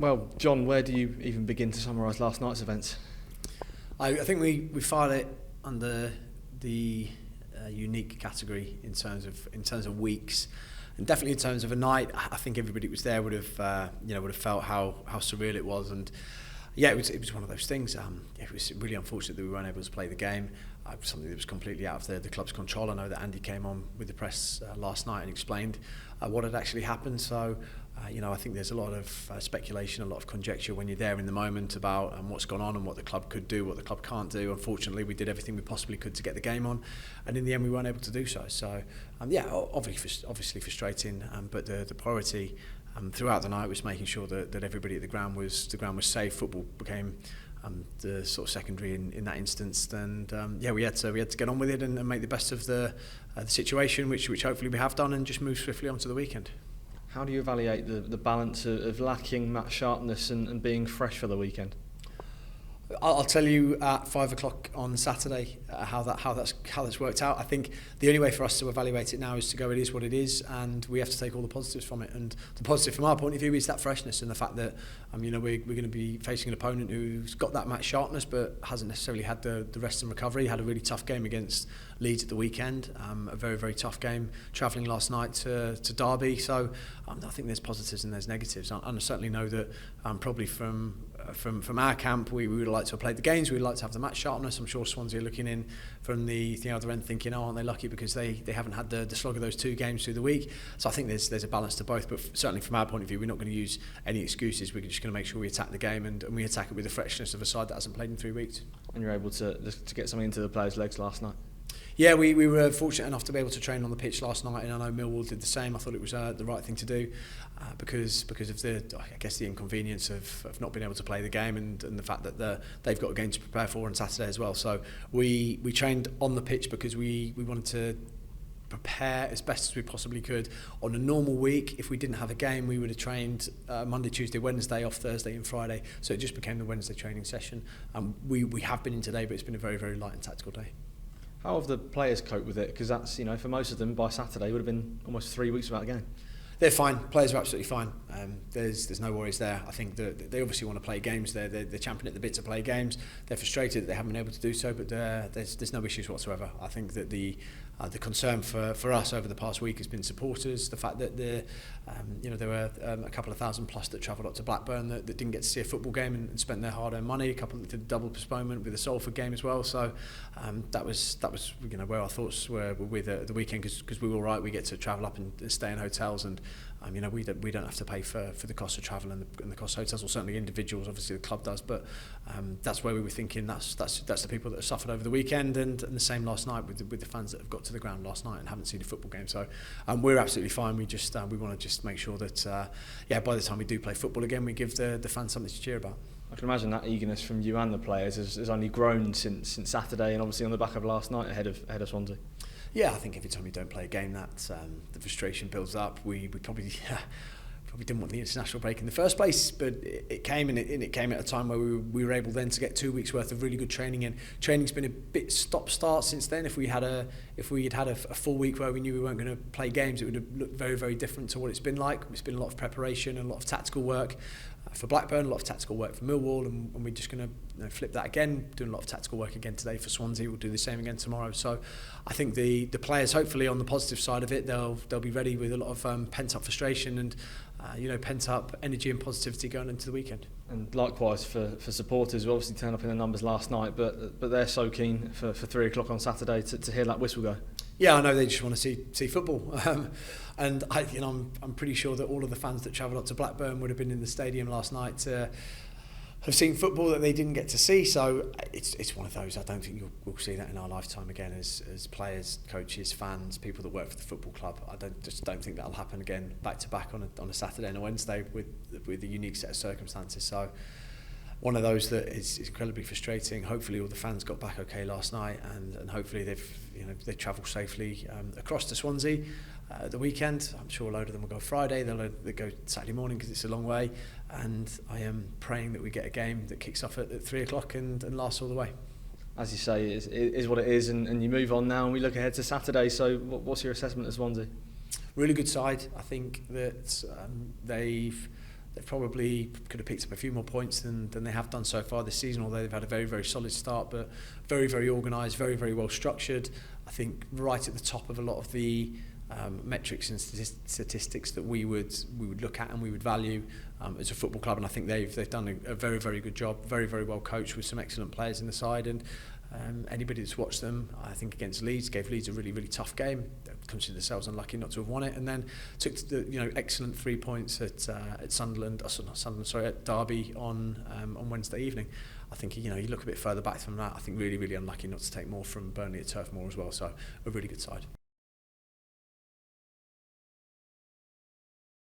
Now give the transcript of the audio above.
Well, John, where do you even begin to summarise last night's events? I think we filed it under the unique category in terms of weeks, and definitely in terms of a night. I think everybody who was there would have felt how surreal it was, and yeah, it was one of those things. It was really unfortunate that we weren't able to play the game. Something that was completely out of the club's control. I know that Andy came on with the press last night and explained what had actually happened. So, I think there's a lot of speculation, a lot of conjecture when you're there in the moment about what's gone on and what the club could do, what the club can't do. Unfortunately, we did everything we possibly could to get the game on, and in the end, we weren't able to do so. So, obviously frustrating, but the priority throughout the night was making sure that everybody at the ground was safe. Football became the sort of secondary in that instance, and we had to get on with it and make the best of the situation, which hopefully we have done, and just move swiftly on to the weekend. How do you evaluate the balance of lacking match sharpness and being fresh for the weekend? I'll tell you at 5 o'clock on Saturday how that's worked out. I think the only way for us to evaluate it now is to go, it is what it is, and we have to take all the positives from it. And the positive from our point of view is that freshness and the fact that we're going to be facing an opponent who's got that match sharpness but hasn't necessarily had the rest and recovery. Had a really tough game against Leeds at the weekend, a very, very tough game, travelling last night to Derby. So I think there's positives and there's negatives. I certainly know that probably from our camp, we would like to have played the games. We'd like to have the match sharpness. I'm sure Swansea are looking in from the other end, thinking, aren't they lucky because they haven't had the slog of those two games through the week. So I think there's a balance to both. But certainly from our point of view, we're not going to use any excuses. We're just going to make sure we attack the game and we attack it with the freshness of a side that hasn't played in 3 weeks. And you're able to get something into the players' legs last night? Yeah, we were fortunate enough to be able to train on the pitch last night, and I know Millwall did the same. I thought it was the right thing to do because of the inconvenience of not being able to play the game and the fact that they've got a game to prepare for on Saturday as well. So we trained on the pitch because we wanted to prepare as best as we possibly could. On a normal week, if we didn't have a game, we would have trained Monday, Tuesday, Wednesday, off Thursday and Friday. So it just became the Wednesday training session. We have been in today, but it's been a very, very light and tactical day. How have the players coped with it? Because that's, for most of them, by Saturday, would have been almost 3 weeks without a game. They're fine. Players are absolutely fine. There's no worries there. I think that they obviously want to play games. They're champing at the bit to play games. They're frustrated that they haven't been able to do so, but there's no issues whatsoever. I think that the concern for us over the past week has been supporters. The fact that there were a couple of thousand plus that travelled up to Blackburn that didn't get to see a football game and spent their hard-earned money. A couple that did double postponement with the Salford game as well. So that was where our thoughts were with the weekend, because we were all right. We get to travel up and stay in hotels, and we don't have to pay for the cost of travel and the cost of hotels, or certainly individuals. Obviously the club does, but that's where we were thinking that's the people that have suffered over the weekend, and the same last night with the fans that have got to the ground last night and haven't seen a football game. So we're absolutely fine. We want to just make sure that by the time we do play football again, we give the fans something to cheer about. I can imagine that eagerness from you and the players has only grown since Saturday, and obviously on the back of last night ahead of Swansea. Yeah, I think every time you don't play a game, that the frustration builds up. We probably didn't want the international break in the first place, but it came, and it came at a time where we were able then to get 2 weeks worth of really good training in. Training's been a bit stop-start since then. If we had a full week where we knew we weren't going to play games, it would have looked very, very different to what it's been like. It's been a lot of preparation and a lot of tactical work for Blackburn, a lot of tactical work for Millwall, and we're just going to flip that again, doing a lot of tactical work again today for Swansea. We'll do the same again tomorrow. So I think the players, hopefully on the positive side of it, they'll be ready with a lot of pent-up frustration and pent-up energy and positivity going into the weekend. And likewise for supporters who obviously turned up in the numbers last night, but they're so keen for 3 o'clock on Saturday to hear that whistle go. Yeah, I know they just want to see football, and I'm pretty sure that all of the fans that travelled up to Blackburn would have been in the stadium last night to have seen football that they didn't get to see. So it's one of those. I don't think we'll see that in our lifetime again as players, coaches, fans, people that work for the football club. I don't think that'll happen again back to back on a Saturday and a Wednesday with a unique set of circumstances. So one of those that is incredibly frustrating. Hopefully all the fans got back okay last night, and hopefully they travel safely across to Swansea the weekend. I'm sure a load of them will go Friday. They'll go Saturday morning because it's a long way, and I am praying that we get a game that kicks off at 3 o'clock and lasts all the way. As you say, it is what it is, and you move on now, and we look ahead to Saturday. So what's your assessment of Swansea? Really good side. I think that they've they probably could have picked up a few more points than they have done so far this season, although they've had a very, very solid start, but very, very organised, very, very well structured. I think right at the top of a lot of the metrics and statistics that we would look at and we would value as a football club, and I think they've done a very, very good job, very, very well coached with some excellent players in the side. And anybody that's watched them, I think against Leeds, gave Leeds a really, really tough game. They considered themselves unlucky not to have won it, and then took the excellent 3 points at Sunderland, at Derby on Wednesday evening. I think you look a bit further back from that. I think really, really unlucky not to take more from Burnley at Turf Moor as well. So a really good side.